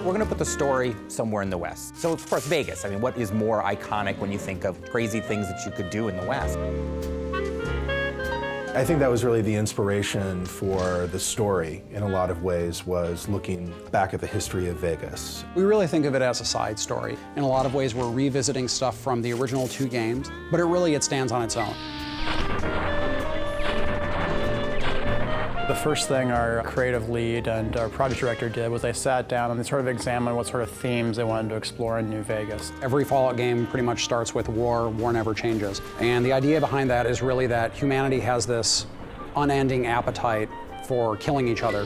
we're gonna put the story somewhere in the West. So of course, Vegas. I mean, what is more iconic when you think of crazy things that you could do in the West? I think that was really the inspiration for the story in a lot of ways, was looking back at the history of Vegas. We really think of it as a side story. In a lot of ways, we're revisiting stuff from the original 2 games, but it stands on its own. The first thing our creative lead and our project director did was they sat down and they sort of examined what sort of themes they wanted to explore in New Vegas. Every Fallout game pretty much starts with war never changes. And the idea behind that is really that humanity has this unending appetite for killing each other.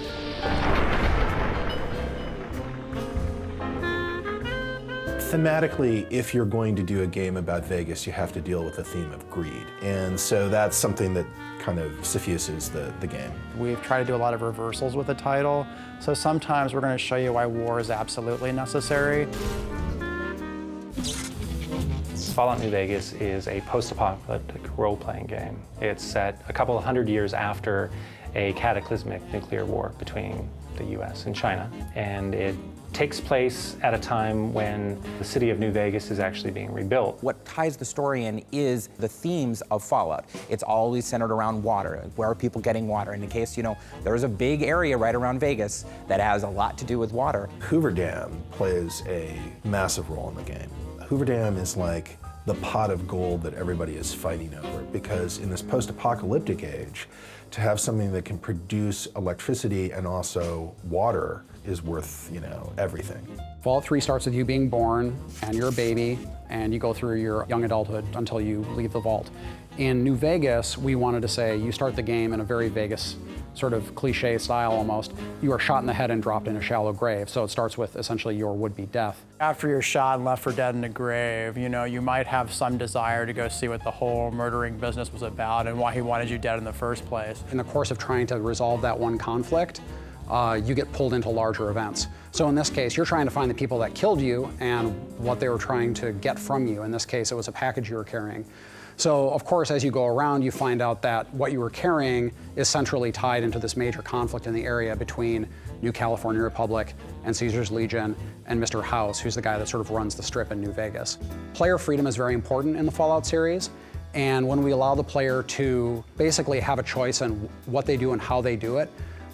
Thematically, if you're going to do a game about Vegas, you have to deal with the theme of greed. And so that's something that kind of suffuses the game. We've tried to do a lot of reversals with the title. So sometimes we're going to show you why war is absolutely necessary. Fallout New Vegas is a post-apocalyptic role-playing game. It's set a couple of hundred years after a cataclysmic nuclear war between the US and China. And it takes place at a time when the city of New Vegas is actually being rebuilt. What ties the story in is the themes of Fallout. It's always centered around water. Where are people getting water? And in case you know, there's a big area right around Vegas that has a lot to do with water. Hoover Dam plays a massive role in the game. Hoover Dam is like the pot of gold that everybody is fighting over, because in this post-apocalyptic age, to have something that can produce electricity and also water is worth, everything. Fallout 3 starts with you being born, and you're a baby, and you go through your young adulthood until you leave the vault. In New Vegas, we wanted to say you start the game in a very Vegas sort of cliche style almost. You are shot in the head and dropped in a shallow grave, so it starts with essentially your would-be death. After you're shot and left for dead in a grave, you might have some desire to go see what the whole murdering business was about and why he wanted you dead in the first place. In the course of trying to resolve that one conflict, you get pulled into larger events. So in this case, you're trying to find the people that killed you and what they were trying to get from you. In this case, it was a package you were carrying. So of course, as you go around, you find out that what you were carrying is centrally tied into this major conflict in the area between New California Republic and Caesar's Legion and Mr. House, who's the guy that sort of runs the strip in New Vegas. Player freedom is very important in the Fallout series. And when we allow the player to basically have a choice in what they do and how they do it,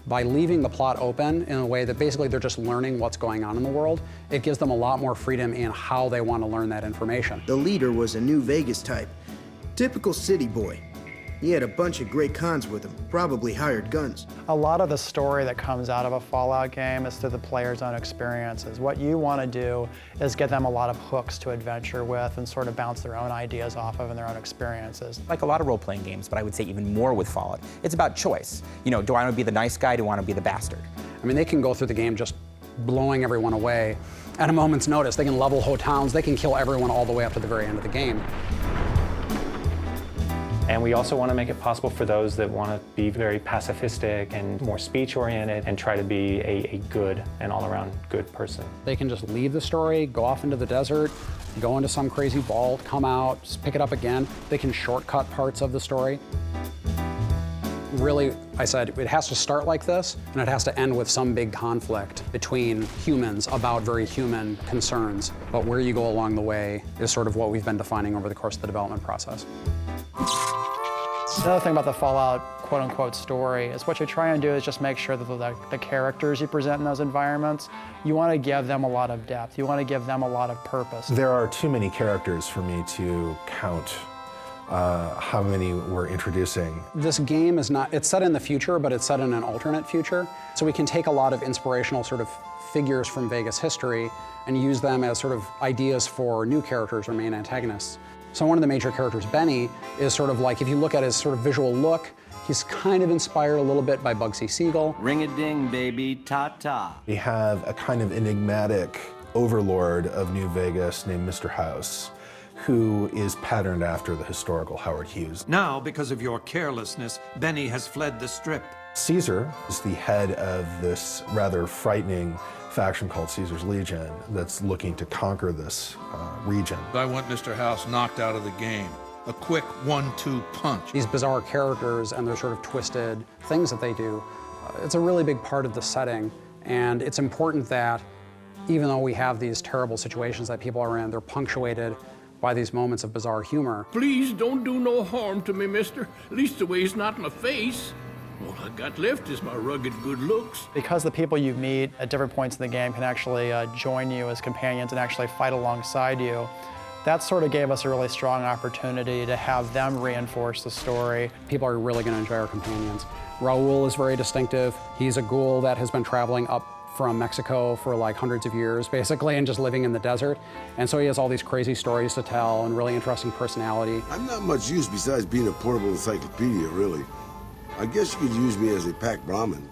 by leaving the plot open in a way that basically they're just learning what's going on in the world, it gives them a lot more freedom in how they want to learn that information. The leader was a New Vegas type. Typical city boy. He had a bunch of great cons with him, probably hired guns. A lot of the story that comes out of a Fallout game is through the player's own experiences. What you want to do is get them a lot of hooks to adventure with and sort of bounce their own ideas off of and their own experiences. Like a lot of role-playing games, but I would say even more with Fallout, it's about choice. Do I want to be the nice guy? Do I want to be the bastard? I mean, they can go through the game just blowing everyone away at a moment's notice. They can level whole towns. They can kill everyone all the way up to the very end of the game. And we also want to make it possible for those that want to be very pacifistic and more speech-oriented and try to be a good and all-around good person. They can just leave the story, go off into the desert, go into some crazy vault, come out, just pick it up again. They can shortcut parts of the story. Really, I said, it has to start like this, and it has to end with some big conflict between humans about very human concerns. But where you go along the way is sort of what we've been defining over the course of the development process. Another thing about the Fallout quote-unquote story is what you're trying to do is just make sure that the characters you present in those environments, you want to give them a lot of depth. You want to give them a lot of purpose. There are too many characters for me to count how many we're introducing. This game is not, it's set in the future, but it's set in an alternate future. So we can take a lot of inspirational sort of figures from Vegas history and use them as sort of ideas for new characters or main antagonists. So one of the major characters, Benny, is sort of like, if you look at his sort of visual look, he's kind of inspired a little bit by Bugsy Siegel. Ring-a-ding, baby, ta-ta. We have a kind of enigmatic overlord of New Vegas named Mr. House, who is patterned after the historical Howard Hughes. Now, because of your carelessness, Benny has fled the strip. Caesar is the head of this rather frightening faction called Caesar's Legion that's looking to conquer this region. I want Mr. House knocked out of the game. A quick 1-2 punch. These bizarre characters and their sort of twisted things that they do, it's a really big part of the setting, and it's important that even though we have these terrible situations that people are in, they're punctuated by these moments of bizarre humor. Please don't do no harm to me, mister. Leastways not my face. All I got left is my rugged good looks. Because the people you meet at different points in the game can actually join you as companions and actually fight alongside you, that sort of gave us a really strong opportunity to have them reinforce the story. People are really going to enjoy our companions. Raul is very distinctive. He's a ghoul that has been traveling up from Mexico for like hundreds of years, basically, and just living in the desert. And so he has all these crazy stories to tell and really interesting personality. I'm not much use besides being a portable encyclopedia, really. I guess you could use me as a pack Brahmin.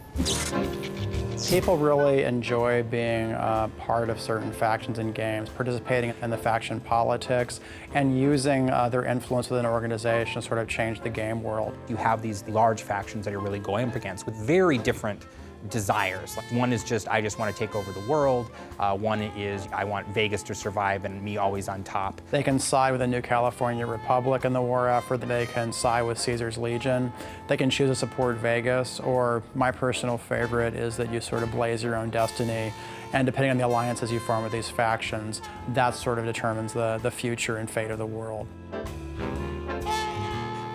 People really enjoy being part of certain factions in games, participating in the faction politics, and using their influence within an organization to sort of change the game world. You have these large factions that you're really going up against with very different desires. Like one is just, I just want to take over the world. One is, I want Vegas to survive and me always on top. They can side with the New California Republic in the war effort. They can side with Caesar's Legion. They can choose to support Vegas, or my personal favorite is that you sort of blaze your own destiny. And depending on the alliances you form with these factions, that sort of determines the future and fate of the world.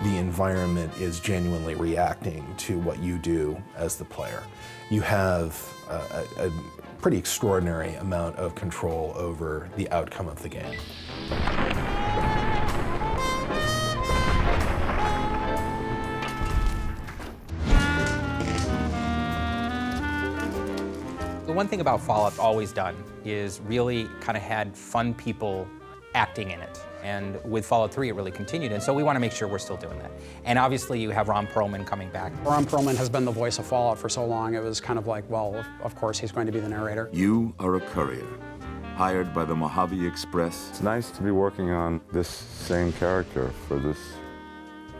The environment is genuinely reacting to what you do as the player. You have a pretty extraordinary amount of control over the outcome of the game. The one thing about Fallout's always done is really kind of had fun people acting in it. And with Fallout 3, it really continued, and so we want to make sure we're still doing that. And obviously, you have Ron Perlman coming back. Ron Perlman has been the voice of Fallout for so long, it was kind of like, well, of course he's going to be the narrator. You are a courier, hired by the Mojave Express. It's nice to be working on this same character for this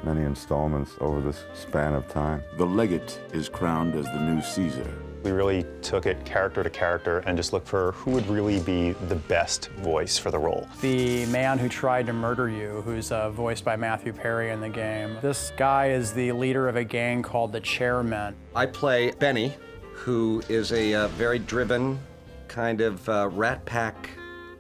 many installments over this span of time. The legate is crowned as the new Caesar. We really took it character to character and just looked for who would really be the best voice for the role. The man who tried to murder you, who's voiced by Matthew Perry in the game. This guy is the leader of a gang called the Chairmen. I play Benny, who is a very driven, kind of Rat Pack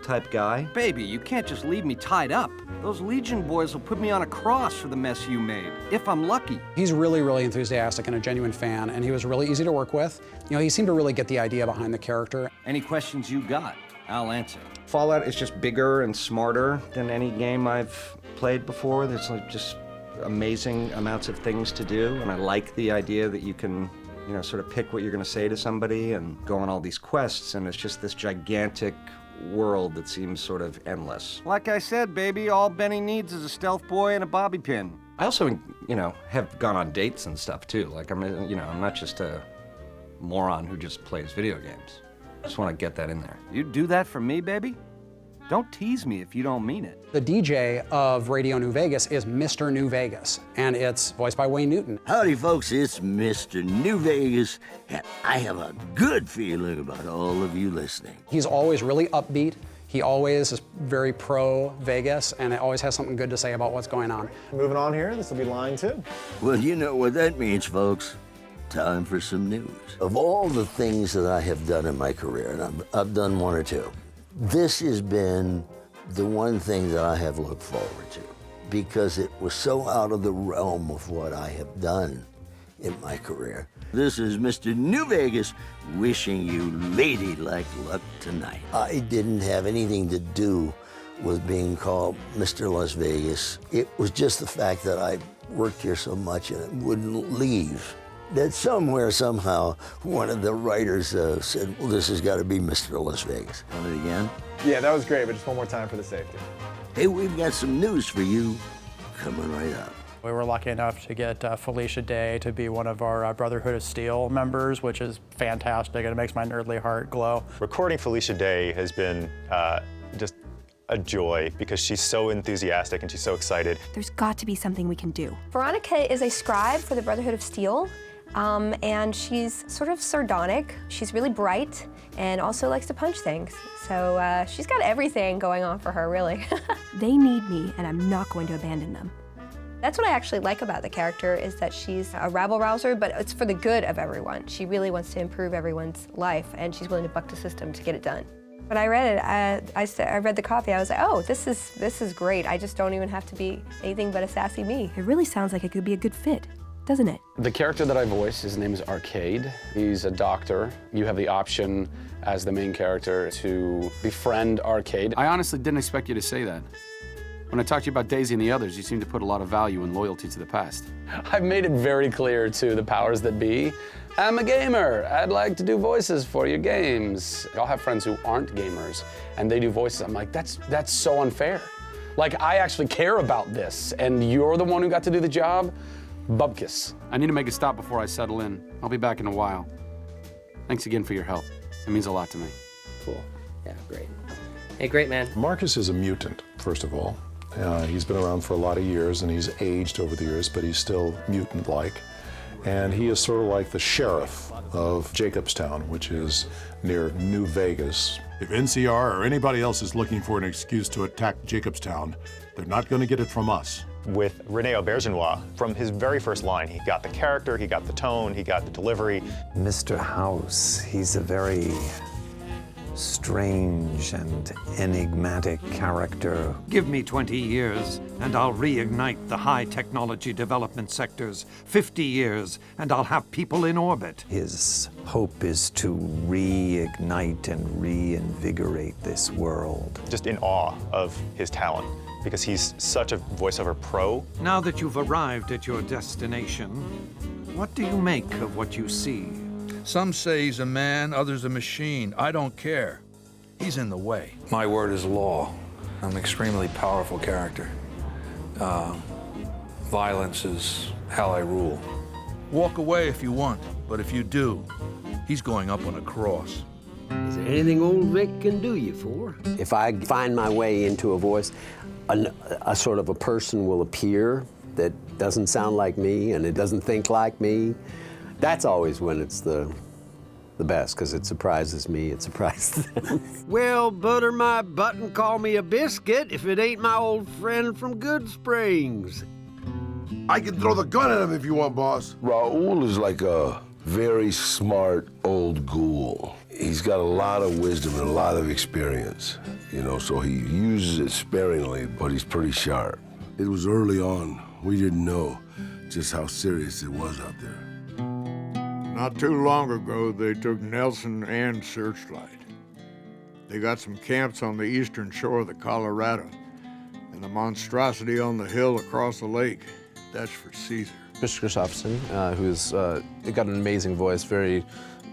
type guy. Baby, you can't just leave me tied up. Those Legion boys will put me on a cross for the mess you made, if I'm lucky. He's really, really enthusiastic and a genuine fan, and he was really easy to work with. You know, he seemed to really get the idea behind the character. Any questions you got, I'll answer. Fallout is just bigger and smarter than any game I've played before. There's like just amazing amounts of things to do, and I like the idea that you can, you know, sort of pick what you're going to say to somebody and go on all these quests, and it's just this gigantic world that seems sort of endless. Like I said, baby, all Benny needs is a stealth boy and a bobby pin. I also, you know, have gone on dates and stuff too. Like I'm not just a moron who just plays video games. I just want to get that in there. You'd do that for me, baby? Don't tease me if you don't mean it. The DJ of Radio New Vegas is Mr. New Vegas, and it's voiced by Wayne Newton. Howdy, folks, it's Mr. New Vegas, and I have a good feeling about all of you listening. He's always really upbeat. He always is very pro-Vegas, and it always has something good to say about what's going on. Moving on here, this will be line 2. Well, you know what that means, folks. Time for some news. Of all the things that I have done in my career, and I've done one or two, this has been the one thing that I have looked forward to, because it was so out of the realm of what I have done in my career. This is Mr. New Vegas wishing you ladylike luck tonight. I didn't have anything to do with being called Mr. Las Vegas. It was just the fact that I worked here so much and I wouldn't leave, that somewhere, somehow, one of the writers said, well, this has got to be Mr. Las Vegas. Want it again? Yeah, that was great, but just one more time for the safety. Hey, we've got some news for you coming right up. We were lucky enough to get Felicia Day to be one of our Brotherhood of Steel members, which is fantastic, and it makes my nerdly heart glow. Recording Felicia Day has been just a joy because she's so enthusiastic and she's so excited. There's got to be something we can do. Veronica is a scribe for the Brotherhood of Steel, and she's sort of sardonic. She's really bright and also likes to punch things. So she's got everything going on for her, really. They need me, and I'm not going to abandon them. That's what I actually like about the character, is that she's a rabble-rouser, but it's for the good of everyone. She really wants to improve everyone's life, and she's willing to buck the system to get it done. When I read it, I read the copy, I was like, oh, this is great. I just don't even have to be anything but a sassy me. It really sounds like it could be a good fit, doesn't it? The character that I voice, his name is Arcade. He's a doctor. You have the option as the main character to befriend Arcade. I honestly didn't expect you to say that. When I talked to you about Daisy and the others, you seem to put a lot of value and loyalty to the past. I've made it very clear to the powers that be, I'm a gamer. I'd like to do voices for your games. I'll have friends who aren't gamers, and they do voices. I'm like, that's so unfair. Like, I actually care about this, and you're the one who got to do the job? Bupkis. I need to make a stop before I settle in. I'll be back in a while. Thanks again for your help. It means a lot to me. Cool. Yeah, great. Hey, great, man. Marcus is a mutant, first of all. He's been around for a lot of years, and he's aged over the years, but he's still mutant-like. And he is sort of like the sheriff of Jacobstown, which is near New Vegas. If NCR or anybody else is looking for an excuse to attack Jacobstown, they're not going to get it from us. With René Auberjonois, from his very first line, he got the character, he got the tone, he got the delivery. Mr. House, he's a very strange and enigmatic character. Give me 20 years, and I'll reignite the high technology development sectors. 50 years, and I'll have people in orbit. His hope is to reignite and reinvigorate this world. Just in awe of his talent, because he's such a voiceover pro. Now that you've arrived at your destination, what do you make of what you see? Some say he's a man, others a machine. I don't care. He's in the way. My word is law. I'm an extremely powerful character. Violence is how I rule. Walk away if you want, but if you do, he's going up on a cross. Is there anything old Vic can do you for? If I find my way into a voice, a sort of a person will appear that doesn't sound like me and it doesn't think like me. That's always when it's the best, because it surprises me, it surprises them. Well, butter my butt and call me a biscuit if it ain't my old friend from Good Springs. I can throw the gun at him if you want, boss. Raul is like a very smart old ghoul. He's got a lot of wisdom and a lot of experience, you know, so he uses it sparingly, but he's pretty sharp. It was early on. We didn't know just how serious it was out there. Not too long ago, they took Nelson and Searchlight. They got some camps on the eastern shore of the Colorado, and the monstrosity on the hill across the lake, that's for Caesar. Mr. Gustafsson, who's got an amazing voice, very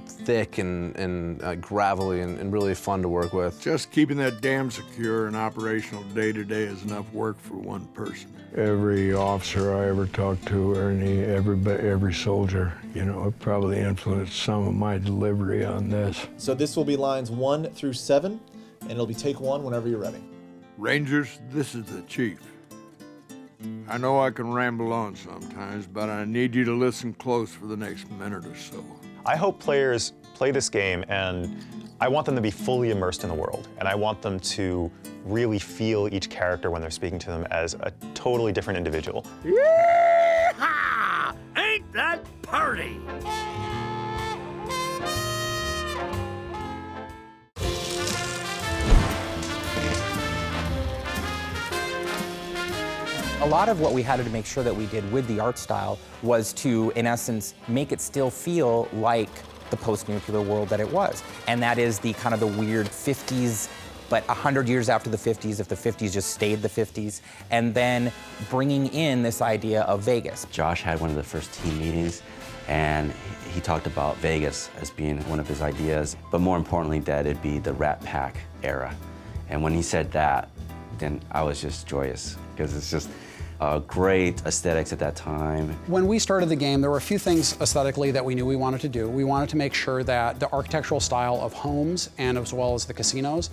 thick and gravelly and really fun to work with. Just keeping that dam secure and operational day to day is enough work for one person. Every officer I ever talked to, or every soldier, you know, it probably influenced some of my delivery on this. So this will be lines 1 through 7, and it'll be take 1 whenever you're ready. Rangers, this is the chief. I know I can ramble on sometimes, but I need you to listen close for the next minute or so. I hope players play this game, and I want them to be fully immersed in the world, and I want them to really feel each character when they're speaking to them as a totally different individual. Yee-haw! Ain't that party? A lot of what we had to make sure that we did with the art style was to, in essence, make it still feel like the post-nuclear world that it was. And that is the kind of the weird 50s, but 100 years after the 50s, if the 50s just stayed the 50s, and then bringing in this idea of Vegas. Josh had one of the first team meetings, and he talked about Vegas as being one of his ideas, but more importantly, that it'd be the Rat Pack era. And when he said that, then I was just joyous, because it's just great aesthetics at that time. When we started the game, there were a few things aesthetically that we knew we wanted to do. We wanted to make sure that the architectural style of homes, and as well as the casinos,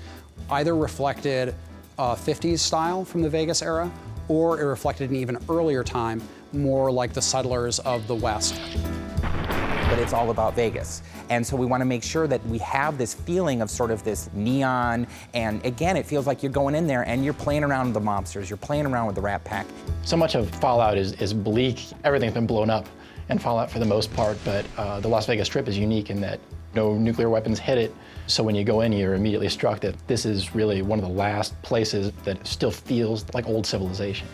either reflected 50s style from the Vegas era, or it reflected an even earlier time, more like the settlers of the West. But it's all about Vegas. And so we want to make sure that we have this feeling of sort of this neon, and again, it feels like you're going in there and you're playing around with the mobsters, you're playing around with the Rat Pack. So much of Fallout is bleak. Everything's been blown up in Fallout for the most part, but the Las Vegas Strip is unique in that No nuclear weapons hit it, so when you go in, you're immediately struck that this is really one of the last places that still feels like old civilization.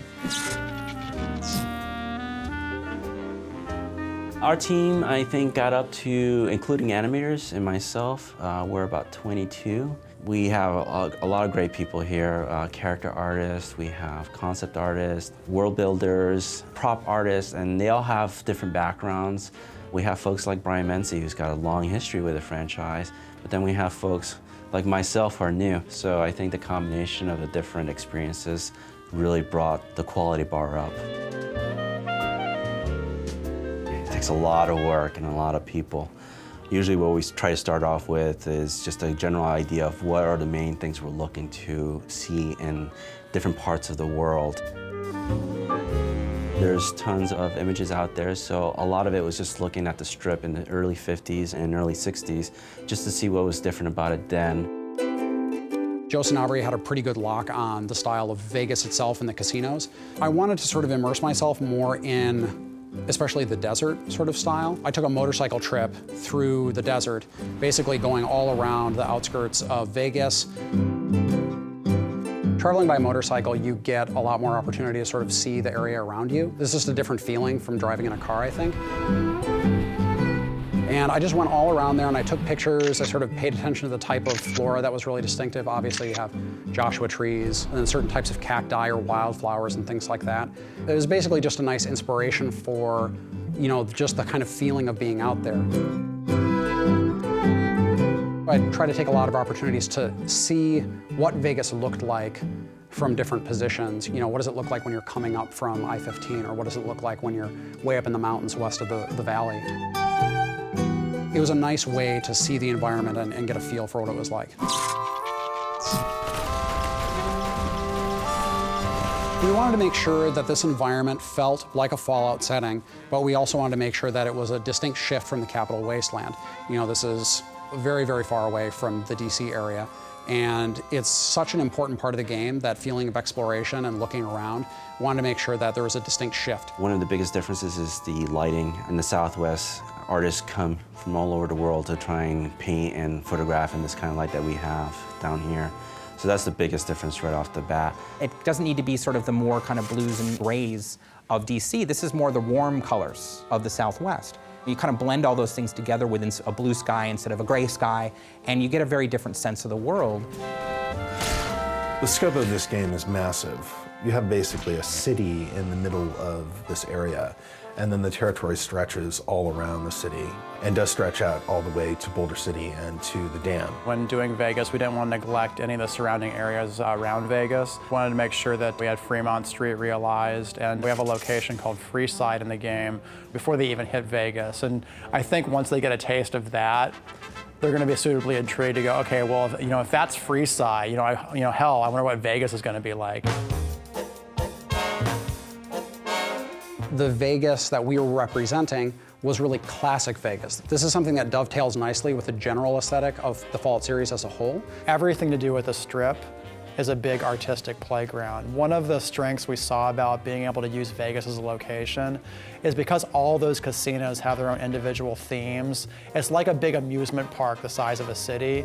Our team, I think, got up to, including animators and myself, we're about 22. We have a lot of great people here, character artists, we have concept artists, world builders, prop artists, and they all have different backgrounds. We have folks like Brian Menzie, who's got a long history with the franchise, but then we have folks like myself who are new. So I think the combination of the different experiences really brought the quality bar up. It takes a lot of work and a lot of people. Usually what we try to start off with is just a general idea of what are the main things we're looking to see in different parts of the world. There's tons of images out there, so a lot of it was just looking at the Strip in the early 50s and early 60s, just to see what was different about it then. Joe Sanabria had a pretty good lock on the style of Vegas itself and the casinos. I wanted to sort of immerse myself more in especially the desert sort of style. I took a motorcycle trip through the desert, basically going all around the outskirts of Vegas. Traveling by motorcycle, you get a lot more opportunity to sort of see the area around you. This is just a different feeling from driving in a car, I think. And I just went all around there and I took pictures. I sort of paid attention to the type of flora that was really distinctive. Obviously, you have Joshua trees and then certain types of cacti or wildflowers and things like that. It was basically just a nice inspiration for, you know, just the kind of feeling of being out there. I try to take a lot of opportunities to see what Vegas looked like from different positions. You know, what does it look like when you're coming up from I-15, or what does it look like when you're way up in the mountains west of the valley? It was a nice way to see the environment and get a feel for what it was like. We wanted to make sure that this environment felt like a Fallout setting, but we also wanted to make sure that it was a distinct shift from the Capital Wasteland. You know, this is very, very far away from the DC area, and it's such an important part of the game, that feeling of exploration and looking around. We wanted to make sure that there was a distinct shift. One of the biggest differences is the lighting. In the Southwest, artists come from all over the world to try and paint and photograph in this kind of light that we have down here. So that's the biggest difference right off the bat. It doesn't need to be sort of the more kind of blues and grays of DC. This is more the warm colors of the Southwest. You kind of blend all those things together within a blue sky instead of a gray sky, and you get a very different sense of the world. The scope of this game is massive. You have basically a city in the middle of this area, and then the territory stretches all around the city and does stretch out all the way to Boulder City and to the dam. When doing Vegas, we didn't want to neglect any of the surrounding areas around Vegas. We wanted to make sure that we had Fremont Street realized, and we have a location called Freeside in the game before they even hit Vegas. And I think once they get a taste of that, they're going to be suitably intrigued to go, okay, well, if that's Freeside, hell, I wonder what Vegas is going to be like. The Vegas that we were representing was really classic Vegas. This is something that dovetails nicely with the general aesthetic of the Fallout series as a whole. Everything to do with the Strip is a big artistic playground. One of the strengths we saw about being able to use Vegas as a location is because all those casinos have their own individual themes. It's like a big amusement park the size of a city.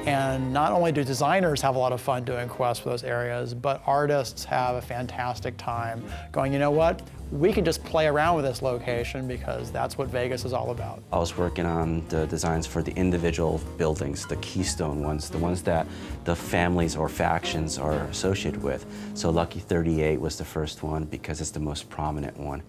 And not only do designers have a lot of fun doing quests for those areas, but artists have a fantastic time going, you know what? We can just play around with this location because that's what Vegas is all about. I was working on the designs for the individual buildings, the keystone ones, the ones that the families or factions are associated with. So Lucky 38 was the first one because it's the most prominent one.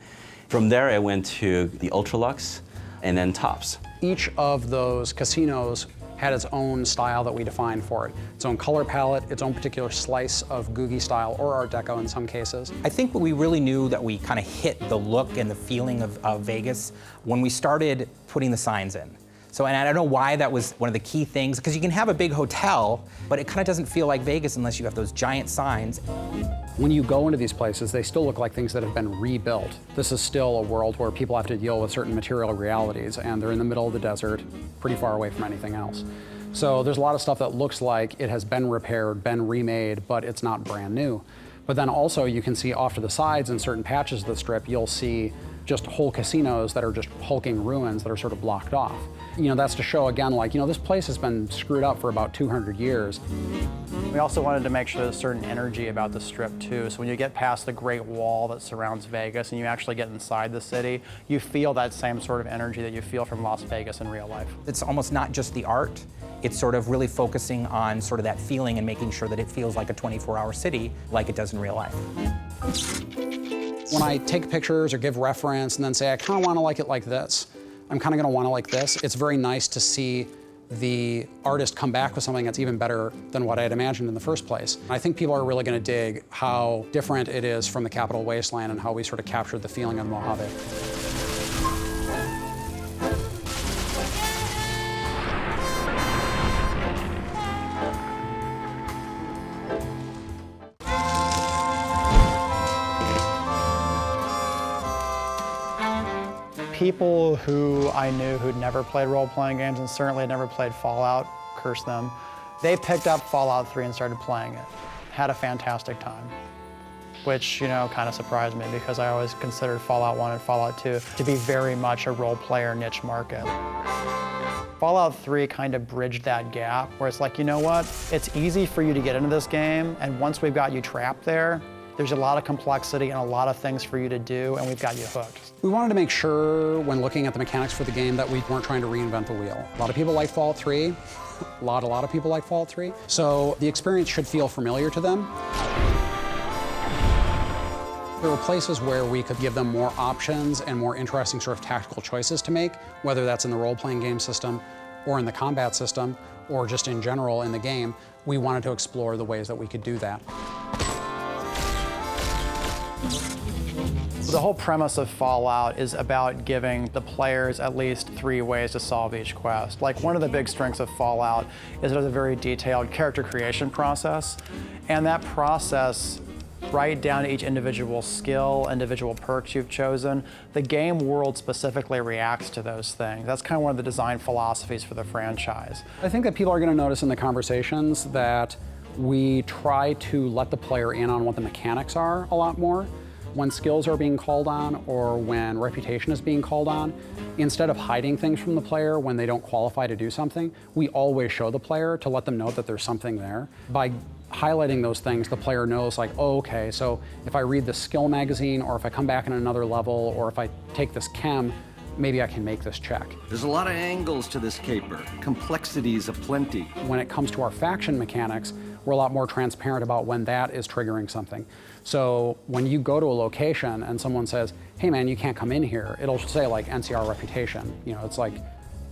From there, I went to the Ultralux and then Tops. Each of those casinos had its own style that we defined for it. Its own color palette, its own particular slice of Googie style or Art Deco in some cases. I think we really knew that we kind of hit the look and the feeling of Vegas when we started putting the signs in. So, and I don't know why that was one of the key things, because you can have a big hotel, but it kind of doesn't feel like Vegas unless you have those giant signs. When you go into these places, they still look like things that have been rebuilt. This is still a world where people have to deal with certain material realities, and they're in the middle of the desert, pretty far away from anything else. So there's a lot of stuff that looks like it has been repaired, been remade, but it's not brand new. But then also you can see off to the sides in certain patches of the Strip, you'll see just whole casinos that are just hulking ruins that are sort of blocked off. That's to show again, like, this place has been screwed up for about 200 years. We also wanted to make sure there's a certain energy about the Strip too. So when you get past the Great Wall that surrounds Vegas and you actually get inside the city, you feel that same sort of energy that you feel from Las Vegas in real life. It's almost not just the art, it's sort of really focusing on sort of that feeling and making sure that it feels like a 24-hour city like it does in real life. When I take pictures or give reference and then say, I kind of want to like it like this, I'm kind of going to want to like this, it's very nice to see the artist come back with something that's even better than what I had imagined in the first place. I think people are really going to dig how different it is from the Capital Wasteland and how we sort of captured the feeling of the Mojave. People who I knew who'd never played role-playing games and certainly had never played Fallout, curse them, they picked up Fallout 3 and started playing it. Had a fantastic time, which, kind of surprised me because I always considered Fallout 1 and Fallout 2 to be very much a role-player niche market. Fallout 3 kind of bridged that gap where it's like, you know what? It's easy for you to get into this game, and once we've got you trapped there, there's a lot of complexity and a lot of things for you to do, and we've got you hooked. We wanted to make sure, when looking at the mechanics for the game, that we weren't trying to reinvent the wheel. A lot of people like Fallout 3. A lot of people like Fallout 3. So the experience should feel familiar to them. There were places where we could give them more options and more interesting sort of tactical choices to make, whether that's in the role-playing game system or in the combat system or just in general in the game. We wanted to explore the ways that we could do that. The whole premise of Fallout is about giving the players at least 3 ways to solve each quest. Like, one of the big strengths of Fallout is it has a very detailed character creation process, and that process, right down to each individual skill, individual perks you've chosen, the game world specifically reacts to those things. That's kind of one of the design philosophies for the franchise. I think that people are going to notice in the conversations that we try to let the player in on what the mechanics are a lot more. When skills are being called on or when reputation is being called on, instead of hiding things from the player when they don't qualify to do something, we always show the player to let them know that there's something there. By highlighting those things, the player knows, like, oh, okay, so if I read the skill magazine or if I come back in another level or if I take this chem, maybe I can make this check. There's a lot of angles to this caper, complexities aplenty. When it comes to our faction mechanics, we're a lot more transparent about when that is triggering something. So when you go to a location and someone says, hey man, you can't come in here, it'll say like NCR reputation. It's like,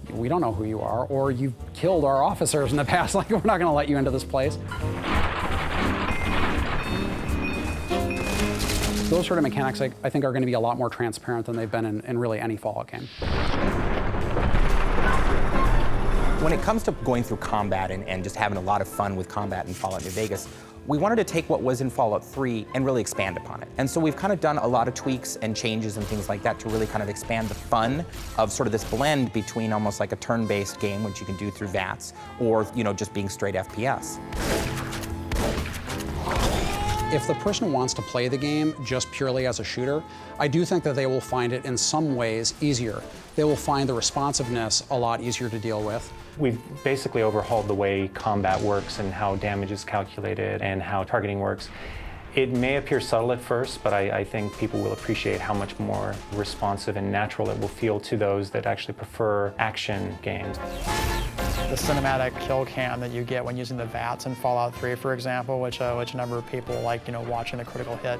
we don't know who you are, or you've killed our officers in the past, like we're not gonna let you into this place. Those sort of mechanics, I think, are gonna be a lot more transparent than they've been in really any Fallout game. When it comes to going through combat and just having a lot of fun with combat in Fallout New Vegas, we wanted to take what was in Fallout 3 and really expand upon it. And so we've kind of done a lot of tweaks and changes and things like that to really kind of expand the fun of sort of this blend between almost like a turn-based game, which you can do through VATS, or just being straight FPS. If the person wants to play the game just purely as a shooter, I do think that they will find it in some ways easier. They will find the responsiveness a lot easier to deal with. We've basically overhauled the way combat works and how damage is calculated and how targeting works. It may appear subtle at first, but I think people will appreciate how much more responsive and natural it will feel to those that actually prefer action games. The cinematic kill cam that you get when using the VATS in Fallout 3, for example, which a number of people like, watching the critical hit.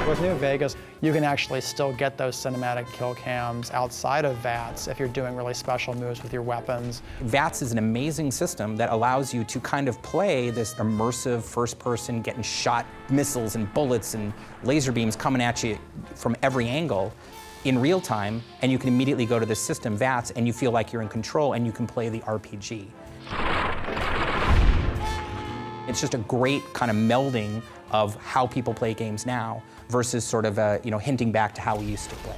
With New Vegas, you can actually still get those cinematic kill cams outside of VATS if you're doing really special moves with your weapons. VATS is an amazing system that allows you to kind of play this immersive first person, getting shot missiles and bullets and laser beams coming at you from every angle in real time, and you can immediately go to this system, VATS, and you feel like you're in control and you can play the RPG. It's just a great kind of melding of how people play games now versus sort of hinting back to how we used to play.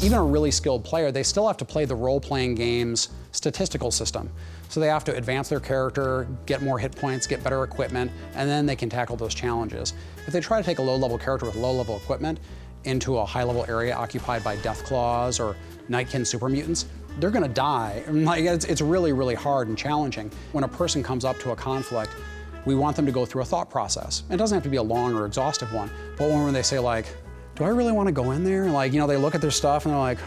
Even a really skilled player, they still have to play the role-playing games statistical system. So they have to advance their character, get more hit points, get better equipment, and then they can tackle those challenges. If they try to take a low-level character with low-level equipment into a high-level area occupied by Deathclaws or Nightkin super mutants, they're gonna die. Like, it's really, really hard and challenging. When a person comes up to a conflict, we want them to go through a thought process. It doesn't have to be a long or exhaustive one, but when they say like, do I really want to go in there? Like, you know, they look at their stuff and they're like,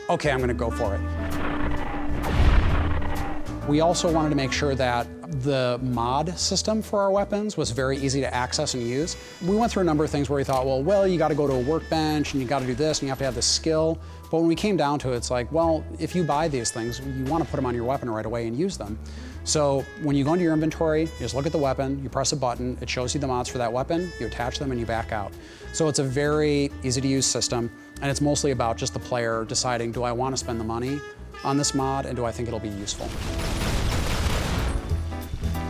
okay, I'm gonna go for it. We also wanted to make sure that the mod system for our weapons was very easy to access and use. We went through a number of things where we thought, well, you gotta go to a workbench and you gotta do this and you have to have this skill. But when we came down to it, it's like, well, if you buy these things, you wanna put them on your weapon right away and use them. So when you go into your inventory, you just look at the weapon, you press a button, it shows you the mods for that weapon, you attach them and you back out. So it's a very easy to use system, and it's mostly about just the player deciding, do I wanna spend the money on this mod and do I think it'll be useful?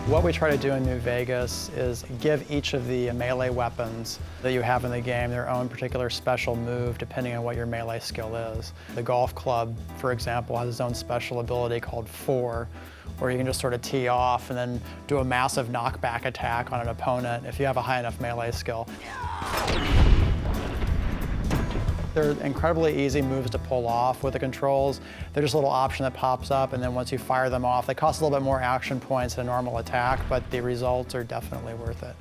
What we try to do in New Vegas is give each of the melee weapons that you have in the game their own particular special move depending on what your melee skill is. The golf club, for example, has its own special ability called 4, where you can just sort of tee off and then do a massive knockback attack on an opponent if you have a high enough melee skill. They're incredibly easy moves to pull off with the controls. They're just a little option that pops up, and then once you fire them off, they cost a little bit more action points than a normal attack, but the results are definitely worth it.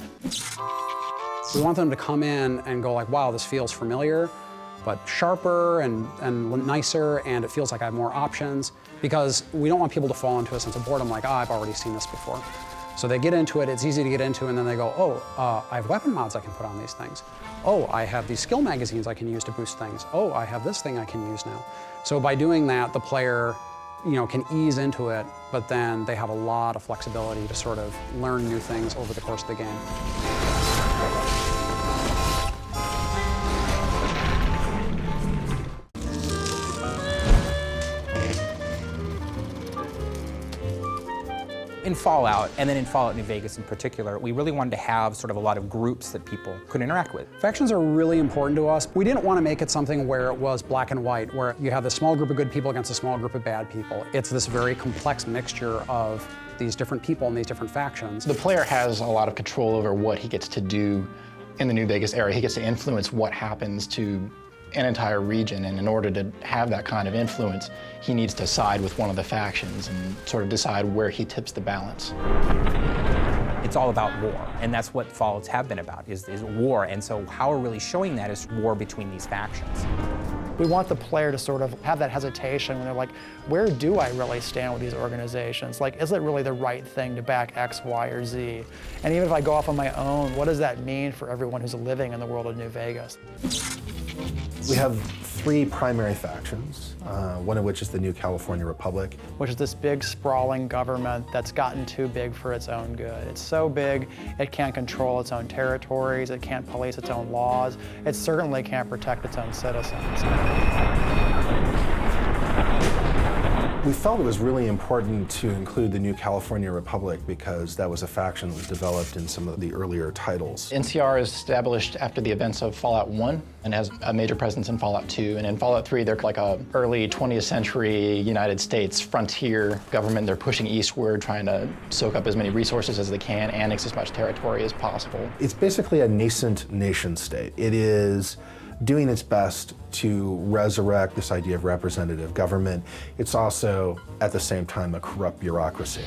We want them to come in and go like, wow, this feels familiar, but sharper and nicer, and it feels like I have more options, because we don't want people to fall into a sense of boredom like, I've already seen this before. So they get into it, it's easy to get into, and then they go, oh, I have weapon mods I can put on these things. Oh, I have these skill magazines I can use to boost things. Oh, I have this thing I can use now. So by doing that, the player, can ease into it, but then they have a lot of flexibility to sort of learn new things over the course of the game. In Fallout, and then in Fallout New Vegas in particular, we really wanted to have sort of a lot of groups that people could interact with. Factions are really important to us. We didn't want to make it something where it was black and white, where you have this small group of good people against a small group of bad people. It's this very complex mixture of these different people and these different factions. The player has a lot of control over what he gets to do in the New Vegas area. He gets to influence what happens to an entire region, and in order to have that kind of influence, he needs to side with one of the factions and sort of decide where he tips the balance. It's all about war, and that's what Fallouts have been about, is war, and so how we're really showing that is war between these factions. We want the player to sort of have that hesitation when they're like, where do I really stand with these organizations? Like, is it really the right thing to back X, Y, or Z? And even if I go off on my own, what does that mean for everyone who's living in the world of New Vegas? We have 3 primary factions, one of which is the New California Republic. Which is this big, sprawling government that's gotten too big for its own good. It's so big, it can't control its own territories, it can't police its own laws, it certainly can't protect its own citizens. We felt it was really important to include the New California Republic because that was a faction that was developed in some of the earlier titles. NCR is established after the events of Fallout 1 and has a major presence in Fallout 2. And in Fallout 3, they're like a early 20th century United States frontier government. They're pushing eastward, trying to soak up as many resources as they can, annex as much territory as possible. It's basically a nascent nation state. It is doing its best to resurrect this idea of representative government. It's also, at the same time, a corrupt bureaucracy.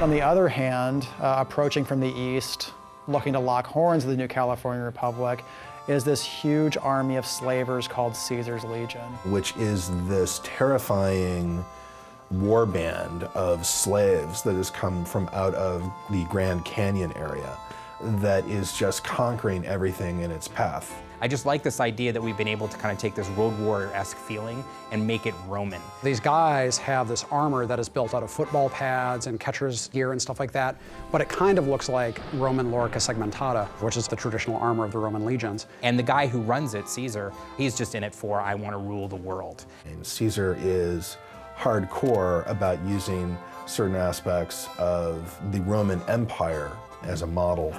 On the other hand, approaching from the east, looking to lock horns of the New California Republic, is this huge army of slavers called Caesar's Legion. Which is this terrifying war band of slaves that has come from out of the Grand Canyon area that is just conquering everything in its path. I just like this idea that we've been able to kind of take this Road Warrior-esque feeling and make it Roman. These guys have this armor that is built out of football pads and catcher's gear and stuff like that, but it kind of looks like Roman lorica segmentata, which is the traditional armor of the Roman legions. And the guy who runs it, Caesar, he's just in it for, I want to rule the world. And Caesar is hardcore about using certain aspects of the Roman Empire as a model.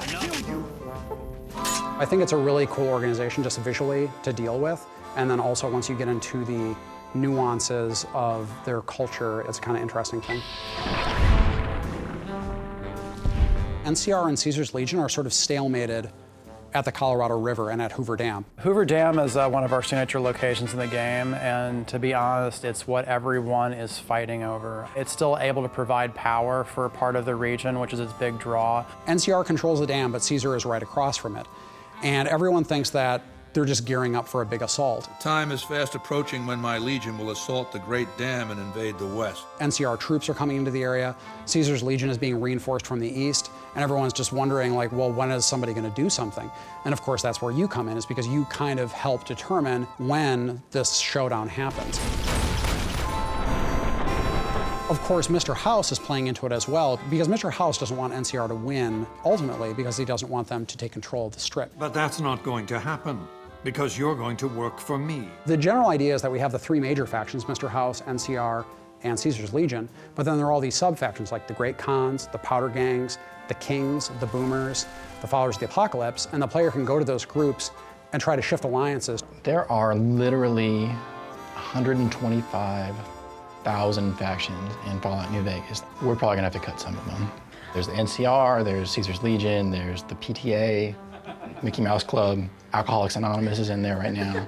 I think it's a really cool organization just visually to deal with. And then also once you get into the nuances of their culture, it's a kind of interesting thing. NCR and Caesar's Legion are sort of stalemated at the Colorado River and at Hoover Dam. Hoover Dam is one of our signature locations in the game, and to be honest, it's what everyone is fighting over. It's still able to provide power for part of the region, which is its big draw. NCR controls the dam, but Caesar is right across from it. And everyone thinks that they're just gearing up for a big assault. Time is fast approaching when my legion will assault the Great Dam and invade the West. NCR troops are coming into the area. Caesar's Legion is being reinforced from the east, and everyone's just wondering, like, well, when is somebody going to do something? And of course, that's where you come in, is because you kind of help determine when this showdown happens. Of course, Mr. House is playing into it as well, because Mr. House doesn't want NCR to win, ultimately, because he doesn't want them to take control of the Strip. But that's not going to happen, because you're going to work for me. The general idea is that we have the three major factions, Mr. House, NCR, and Caesar's Legion, but then there are all these sub-factions like the Great Khans, the Powder Gangs, the Kings, the Boomers, the Followers of the Apocalypse, and the player can go to those groups and try to shift alliances. There are literally 125,000 factions in Fallout New Vegas. We're probably gonna have to cut some of them. There's the NCR, there's Caesar's Legion, there's the PTA, Mickey Mouse Club, Alcoholics Anonymous is in there right now.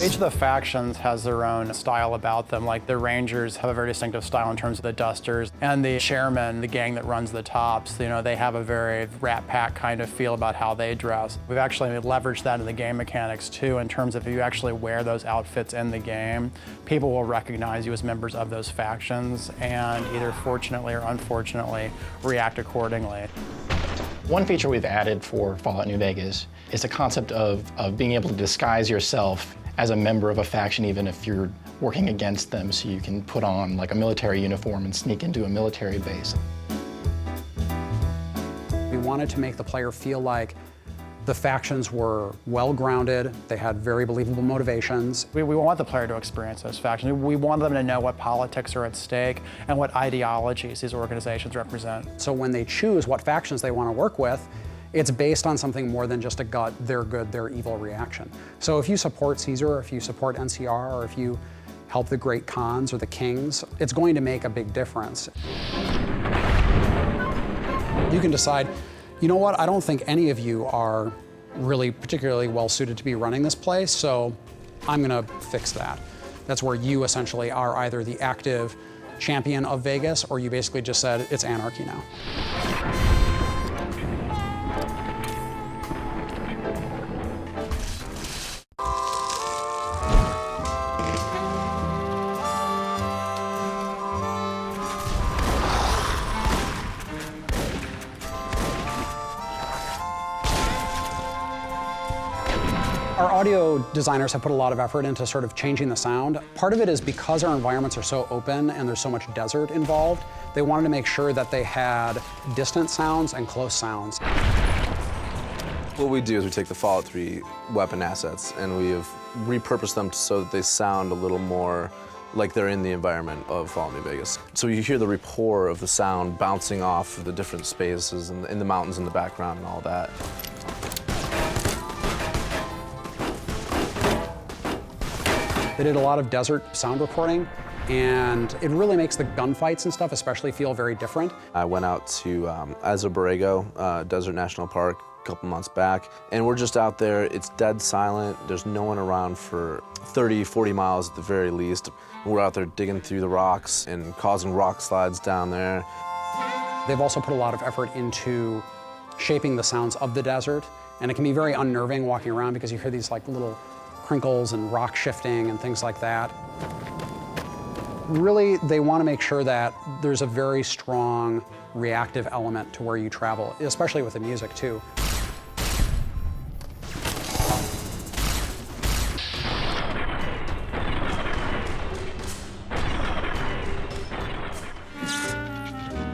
Each of the factions has their own style about them. Like the Rangers have a very distinctive style in terms of the dusters, and the Chairmen, the gang that runs the tops, you know, they have a very Rat Pack kind of feel about how they dress. We've actually leveraged that in the game mechanics too, in terms of if you actually wear those outfits in the game, people will recognize you as members of those factions and either fortunately or unfortunately react accordingly. One feature we've added for Fallout New Vegas is the concept of being able to disguise yourself as a member of a faction, even if you're working against them, so you can put on like a military uniform and sneak into a military base. We wanted to make the player feel like the factions were well-grounded, they had very believable motivations. We want the player to experience those factions. We want them to know what politics are at stake and what ideologies these organizations represent. So when they choose what factions they want to work with, it's based on something more than just a gut, they're good, they're evil reaction. So if you support Caesar, or if you support NCR, or if you help the Great Khans or the Kings, it's going to make a big difference. You can decide, you know what, I don't think any of you are really particularly well suited to be running this place, so I'm gonna fix that. That's where you essentially are either the active champion of Vegas, or you basically just said, it's anarchy now. Our audio designers have put a lot of effort into sort of changing the sound. Part of it is because our environments are so open and there's so much desert involved, they wanted to make sure that they had distant sounds and close sounds. What we do is we take the Fallout 3 weapon assets and we have repurposed them so that they sound a little more like they're in the environment of Fallout New Vegas. So you hear the rapport of the sound bouncing off of the different spaces and in the mountains in the background and all that. They did a lot of desert sound recording, and it really makes the gunfights and stuff especially feel very different. I went out to Isla Borrego Desert National Park a couple months back, and we're just out there. It's dead silent. There's no one around for 30, 40 miles at the very least. We're out there digging through the rocks and causing rock slides down there. They've also put a lot of effort into shaping the sounds of the desert, and it can be very unnerving walking around because you hear these like little crinkles and rock shifting and things like that. Really, they want to make sure that there's a very strong reactive element to where you travel, especially with the music too.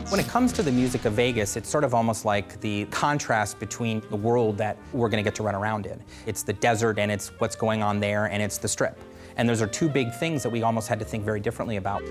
When it comes to the music of Vegas, it's sort of almost like the contrast between the world that we're going to get to run around in. It's the desert and it's what's going on there, and it's the Strip. And those are two big things that we almost had to think very differently about.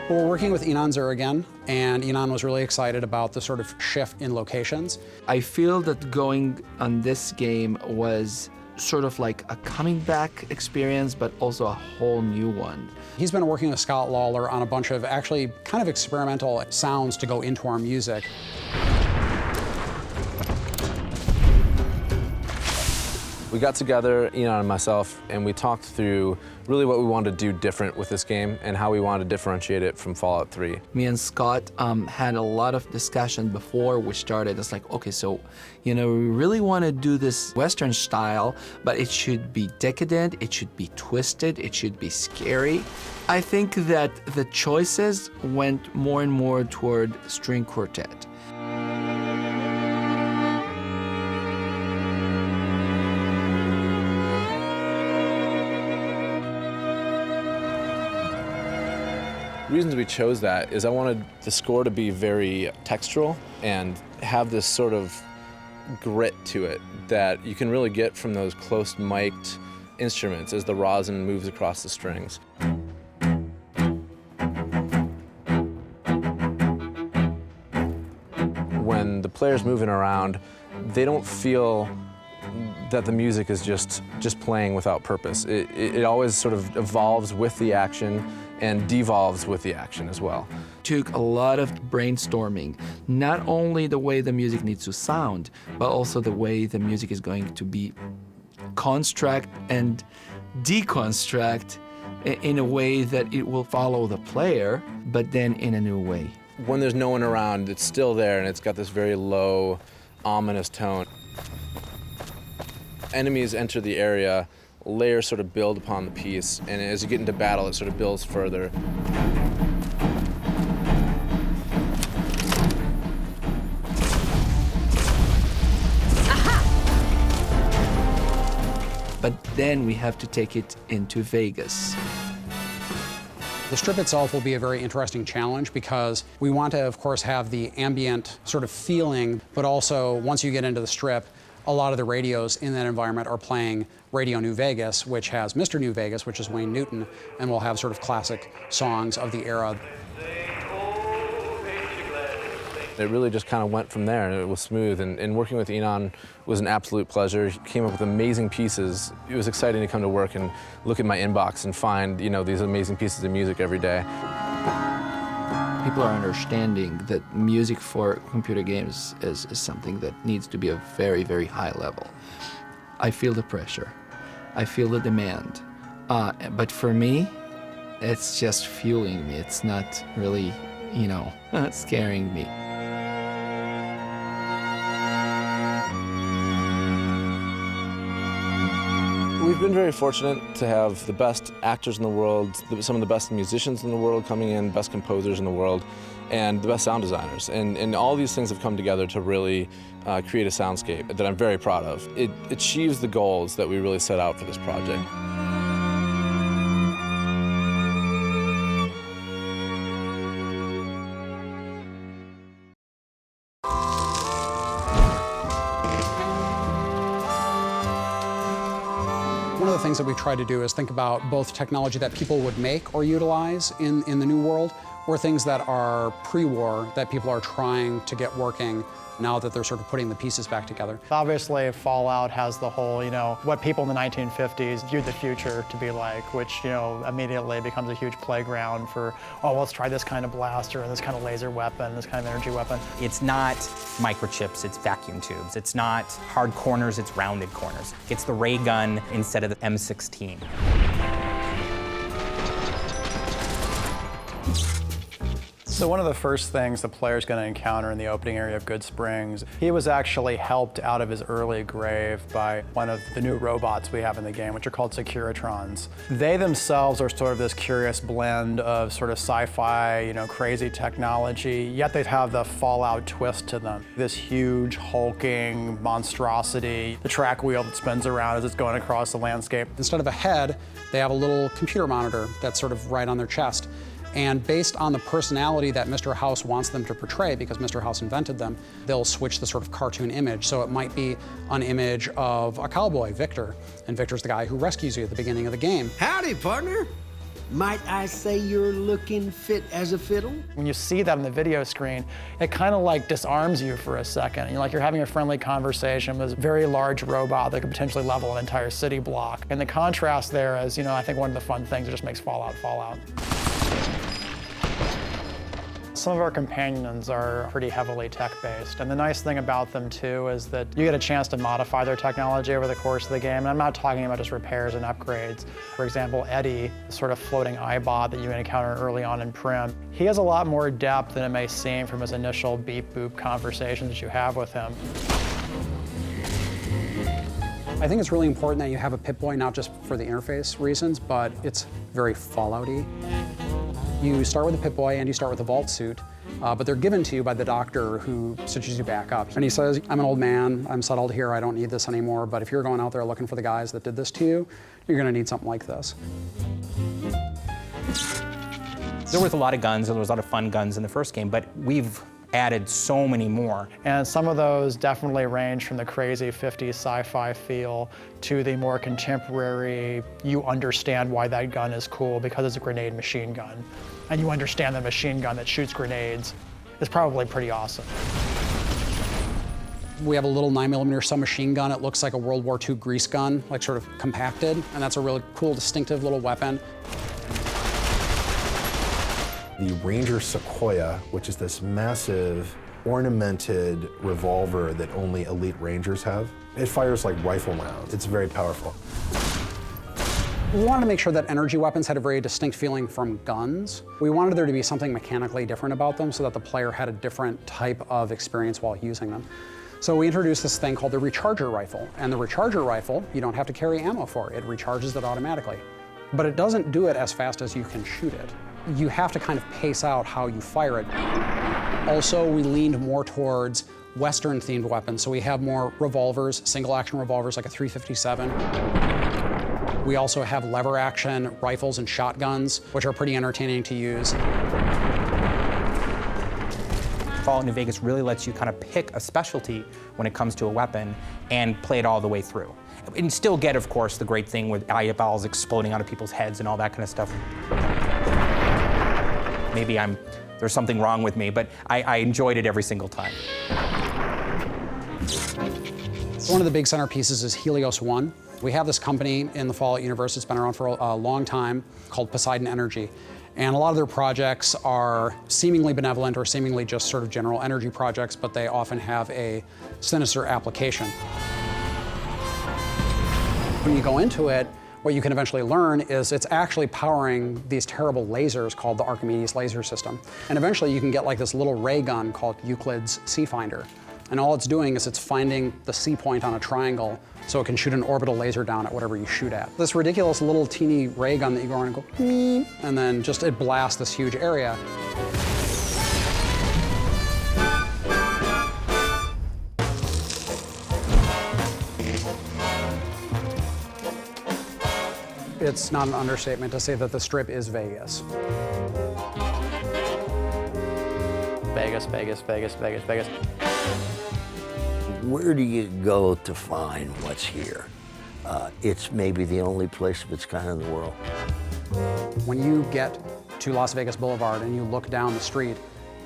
Well, we're working with Ynon Zur again, and Ynon was really excited about the sort of shift in locations. I feel that going on this game was sort of like a coming back experience, but also a whole new one. He's been working with Scott Lawler on a bunch of actually kind of experimental sounds to go into our music. We got together, Ynon and myself, and we talked through really what we wanted to do different with this game and how we wanted to differentiate it from Fallout 3. Me and Scott had a lot of discussion before we started. It's like, okay, so, we really want to do this Western style, but it should be decadent, it should be twisted, it should be scary. I think that the choices went more and more toward string quartet. Reasons we chose that is I wanted the score to be very textural and have this sort of grit to it that you can really get from those close mic'd instruments as the rosin moves across the strings. When the player's moving around, they don't feel that the music is just playing without purpose. It always sort of evolves with the action and devolves with the action as well. Took a lot of brainstorming, not only the way the music needs to sound, but also the way the music is going to be construct and deconstruct in a way that it will follow the player, but then in a new way. When there's no one around, it's still there and it's got this very low, ominous tone. Enemies enter the area, layers sort of build upon the piece, and as you get into battle, it sort of builds further. But then we have to take it into Vegas. The strip itself will be a very interesting challenge because we want to, of course, have the ambient sort of feeling, but also once you get into the strip, a lot of the radios in that environment are playing Radio New Vegas, which has Mr. New Vegas, which is Wayne Newton, and we'll have sort of classic songs of the era. It really just kind of went from there, and it was smooth, and working with Ynon was an absolute pleasure. He came up with amazing pieces. It was exciting to come to work and look at my inbox and find, these amazing pieces of music every day. People are understanding that music for computer games is something that needs to be a very, very high level. I feel the pressure. I feel the demand. But for me, it's just fueling me. It's not really, scaring me. We've been very fortunate to have the best actors in the world, some of the best musicians in the world coming in, best composers in the world, and the best sound designers. And all these things have come together to really create a soundscape that I'm very proud of. It achieves the goals that we really set out for this project. One of the things that we've tried to do is think about both technology that people would make or utilize in the new world, or things that are pre-war that people are trying to get working now that they're sort of putting the pieces back together. Obviously, Fallout has the whole, what people in the 1950s viewed the future to be like, which, immediately becomes a huge playground for, let's try this kind of blaster and this kind of laser weapon, this kind of energy weapon. It's not microchips, it's vacuum tubes. It's not hard corners, it's rounded corners. It's the ray gun instead of the M16. So one of the first things the player's going to encounter in the opening area of Goodsprings, he was actually helped out of his early grave by one of the new robots we have in the game, which are called Securitrons. They themselves are sort of this curious blend of sort of sci-fi, crazy technology, yet they have the Fallout twist to them. This huge, hulking monstrosity, the track wheel that spins around as it's going across the landscape. Instead of a head, they have a little computer monitor that's sort of right on their chest. And based on the personality that Mr. House wants them to portray, because Mr. House invented them, they'll switch the sort of cartoon image. So it might be an image of a cowboy, Victor, and Victor's the guy who rescues you at the beginning of the game. Howdy, partner. Might I say you're looking fit as a fiddle? When you see that on the video screen, it kind of like disarms you for a second. You're having a friendly conversation with this very large robot that could potentially level an entire city block. And the contrast there is, I think one of the fun things that just makes Fallout. Some of our companions are pretty heavily tech-based, and the nice thing about them too is that you get a chance to modify their technology over the course of the game, and I'm not talking about just repairs and upgrades. For example, Eddie, the sort of floating eyebot that you encounter early on in Prim, he has a lot more depth than it may seem from his initial beep-boop conversations that you have with him. I think it's really important that you have a Pip-Boy, not just for the interface reasons, but it's very Fallout-y. You start with a Pip-Boy and you start with a vault suit, but they're given to you by the doctor who stitches you back up. And he says, I'm an old man, I'm settled here, I don't need this anymore, but if you're going out there looking for the guys that did this to you, you're gonna need something like this. There was a lot of guns, and there was a lot of fun guns in the first game, but we've added so many more. And some of those definitely range from the crazy 50s sci-fi feel to the more contemporary, you understand why that gun is cool because it's a grenade machine gun. And you understand the machine gun that shoots grenades is probably pretty awesome. We have a little 9mm submachine gun. It looks like a World War II grease gun, like sort of compacted, and that's a really cool, distinctive little weapon. The Ranger Sequoia, which is this massive ornamented revolver that only elite Rangers have. It fires like rifle rounds. It's very powerful. We wanted to make sure that energy weapons had a very distinct feeling from guns. We wanted there to be something mechanically different about them so that the player had a different type of experience while using them. So we introduced this thing called the Recharger Rifle. And the Recharger Rifle, you don't have to carry ammo for. It recharges it automatically. But it doesn't do it as fast as you can shoot it. You have to kind of pace out how you fire it. Also, we leaned more towards Western-themed weapons, so we have more revolvers, single-action revolvers like a .357. We also have lever-action rifles and shotguns, which are pretty entertaining to use. Fallout New Vegas really lets you kind of pick a specialty when it comes to a weapon and play it all the way through. And still get, of course, the great thing with eyeballs exploding out of people's heads and all that kind of stuff. Maybe there's something wrong with me, but I enjoyed it every single time. One of the big centerpieces is Helios One. We have this company in the Fallout universe that's been around for a long time called Poseidon Energy. And a lot of their projects are seemingly benevolent or seemingly just sort of general energy projects, but they often have a sinister application. When you go into it, what you can eventually learn is it's actually powering these terrible lasers called the Archimedes laser system. And eventually you can get like this little ray gun called Euclid's C-Finder. And all it's doing is it's finding the C point on a triangle so it can shoot an orbital laser down at whatever you shoot at. This ridiculous little teeny ray gun that you go around and go, meep, and then just it blasts this huge area. It's not an understatement to say that the Strip is Vegas. Vegas, Vegas, Vegas, Vegas, Vegas. Where do you go to find what's here? It's maybe the only place of its kind in the world. When you get to Las Vegas Boulevard and you look down the street,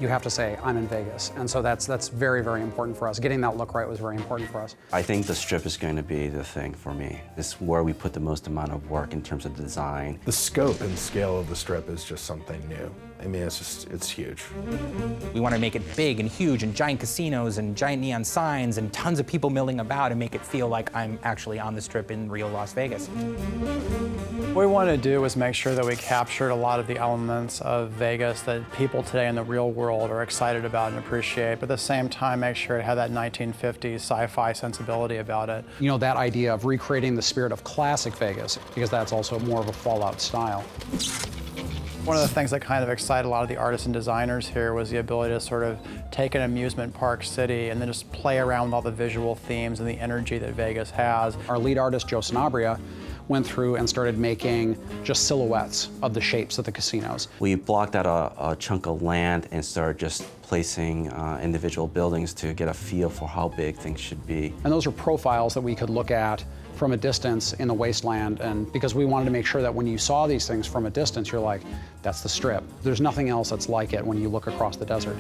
you have to say, I'm in Vegas. And so that's very, very important for us. Getting that look right was very important for us. I think the Strip is going to be the thing for me. It's where we put the most amount of work in terms of design. The scope and scale of the Strip is just something new. I mean, it's huge. We want to make it big and huge and giant casinos and giant neon signs and tons of people milling about and make it feel like I'm actually on the Strip in real Las Vegas. What we wanted to do was make sure that we captured a lot of the elements of Vegas that people today in the real world are excited about and appreciate, but at the same time make sure it had that 1950s sci-fi sensibility about it. You know, that idea of recreating the spirit of classic Vegas, because that's also more of a Fallout style. One of the things that kind of excited a lot of the artists and designers here was the ability to sort of take an amusement park city and then just play around with all the visual themes and the energy that Vegas has. Our lead artist, Joe Sanabria, went through and started making just silhouettes of the shapes of the casinos. We blocked out a chunk of land and started just placing individual buildings to get a feel for how big things should be. And those are profiles that we could look at from a distance in the wasteland, and because we wanted to make sure that when you saw these things from a distance, you're like, that's the Strip. There's nothing else that's like it when you look across the desert.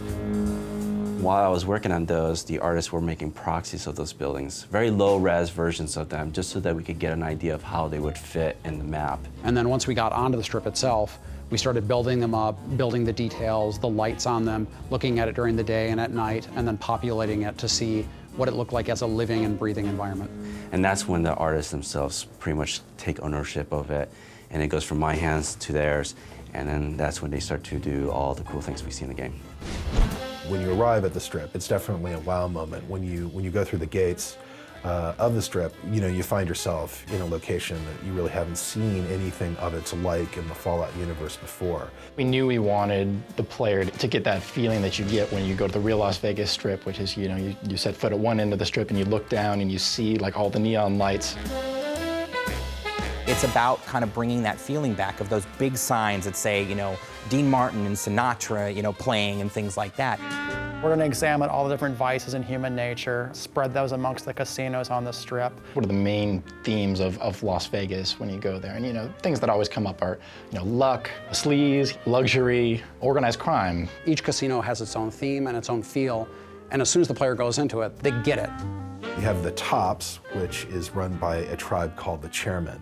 While I was working on those, the artists were making proxies of those buildings, very low-res versions of them, just so that we could get an idea of how they would fit in the map. And then once we got onto the Strip itself, we started building them up, building the details, the lights on them, looking at it during the day and at night, and then populating it to see what it looked like as a living and breathing environment. And that's when the artists themselves pretty much take ownership of it, and it goes from my hands to theirs, and then that's when they start to do all the cool things we see in the game. When you arrive at the Strip, it's definitely a wow moment. When you go through the gates of the Strip, you find yourself in a location that you really haven't seen anything of its like in the Fallout universe before. We knew we wanted the player to get that feeling that you get when you go to the real Las Vegas Strip, which is, you set foot at one end of the Strip and you look down and you see like all the neon lights. It's about kind of bringing that feeling back of those big signs that say, Dean Martin and Sinatra, playing and things like that. We're going to examine all the different vices in human nature, spread those amongst the casinos on the Strip. What are the main themes of Las Vegas when you go there? And things that always come up are, luck, sleaze, luxury, organized crime. Each casino has its own theme and its own feel, and as soon as the player goes into it, they get it. You have the Tops, which is run by a tribe called the Chairmen,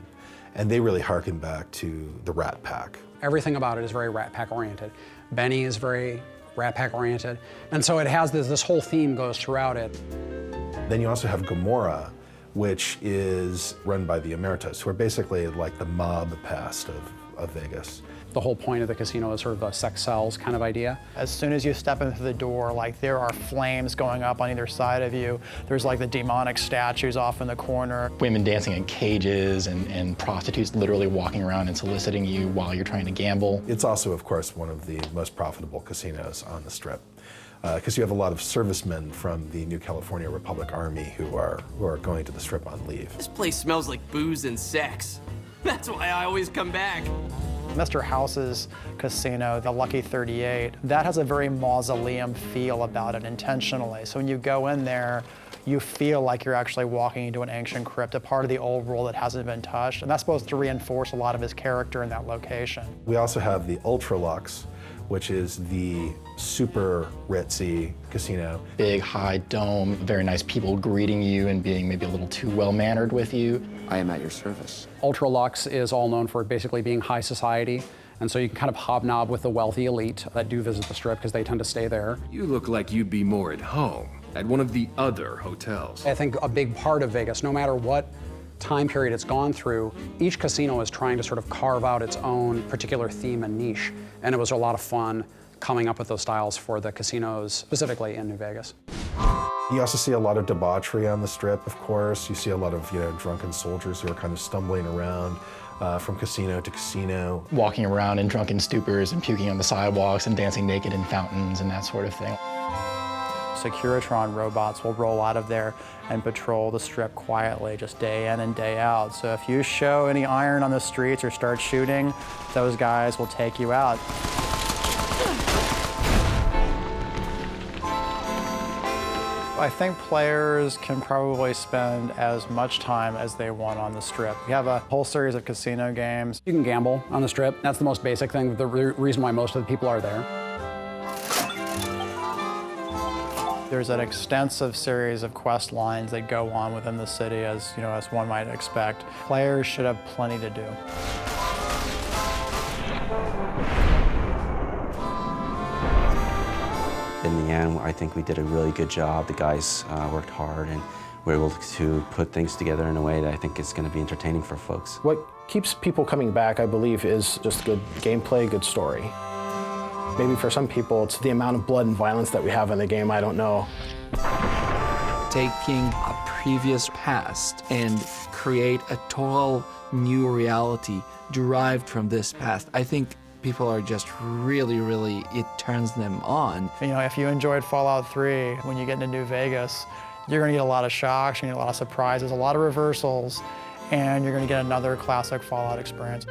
and they really harken back to the Rat Pack. Everything about it is very Rat Pack oriented. Benny is very Rat Pack oriented, and so it has this whole theme goes throughout it. Then you also have Gomorrah, which is run by the Emeritus, who are basically like the mob past of Vegas. The whole point of the casino is sort of a sex sells kind of idea. As soon as you step into the door, there are flames going up on either side of you. There's the demonic statues off in the corner. Women dancing in cages and prostitutes literally walking around and soliciting you while you're trying to gamble. It's also, of course, one of the most profitable casinos on the Strip, because you have a lot of servicemen from the New California Republic Army who are going to the Strip on leave. This place smells like booze and sex. That's why I always come back. Mr. House's casino, the Lucky 38, that has a very mausoleum feel about it intentionally. So when you go in there, you feel like you're actually walking into an ancient crypt, a part of the old world that hasn't been touched. And that's supposed to reinforce a lot of his character in that location. We also have the Ultra Lux, which is the super ritzy casino. Big, high dome, very nice people greeting you and being maybe a little too well-mannered with you. I am at your service. Ultra Lux is all known for basically being high society, and so you can kind of hobnob with the wealthy elite that do visit the Strip because they tend to stay there. You look like you'd be more at home at one of the other hotels. I think a big part of Vegas, no matter what time period it's gone through, each casino is trying to sort of carve out its own particular theme and niche, and it was a lot of fun coming up with those styles for the casinos, specifically in New Vegas. You also see a lot of debauchery on the Strip, of course. You see a lot of drunken soldiers who are kind of stumbling around from casino to casino. Walking around in drunken stupors and puking on the sidewalks and dancing naked in fountains and that sort of thing. Securitron robots will roll out of there and patrol the Strip quietly, just day in and day out. So if you show any iron on the streets or start shooting, those guys will take you out. I think players can probably spend as much time as they want on the Strip. We have a whole series of casino games. You can gamble on the Strip. That's the most basic thing, the reason why most of the people are there. There's an extensive series of quest lines that go on within the city, as one might expect. Players should have plenty to do. In the end, I think we did a really good job. The guys worked hard and were able to put things together in a way that I think is going to be entertaining for folks. What keeps people coming back, I believe, is just good gameplay, good story. Maybe for some people, it's the amount of blood and violence that we have in the game, I don't know. Taking a previous past and create a total new reality derived from this past. I think people are just really, it turns them on. If you enjoyed Fallout 3, when you get into New Vegas, you're going to get a lot of shocks, you're going to get a lot of surprises, a lot of reversals, and you're going to get another classic Fallout experience.